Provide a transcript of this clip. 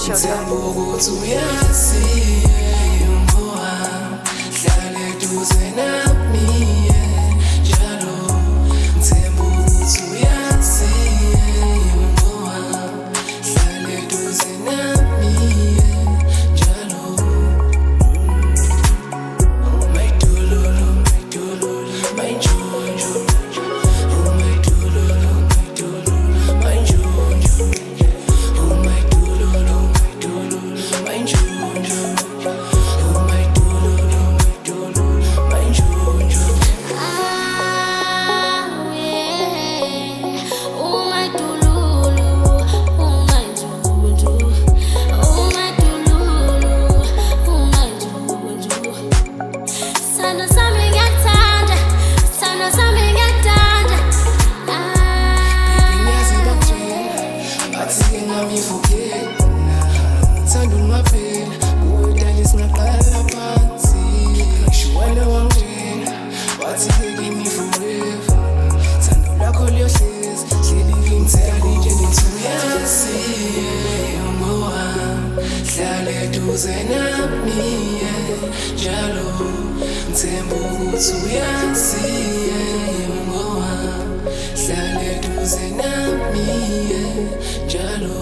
Ngithemba ukuthi uyazi umbohami hlale eduze nami njalo. Ngithemba ukuthi uyazi umbohami hlale eduze nami njalo. My dololo, my dololo, my jojo. Oh my dololo, my dololo, my jojo. Oh my dololo, my jojo. Oh my dololo, my jojo. Ah, yeah. Oh my dololo, oh my jojo. Oh my dololo, oh my jojo. Sana sami ngiyathanda, sana sami ngiyathanda. Ngiyazi bakutshela bathi-ke nami forget. Ngithanda ungaphela kuwe dali singaqala phansi. Ngishuwana wangitshela wathi-ke kimi forever. Thando lakho liyohlezi hleli ngimthemba nje nithi uyazi umbohami hlale eduze nami njalo. Ngithemba ukuthi uyazi umbohami hlale eduze nami njalo.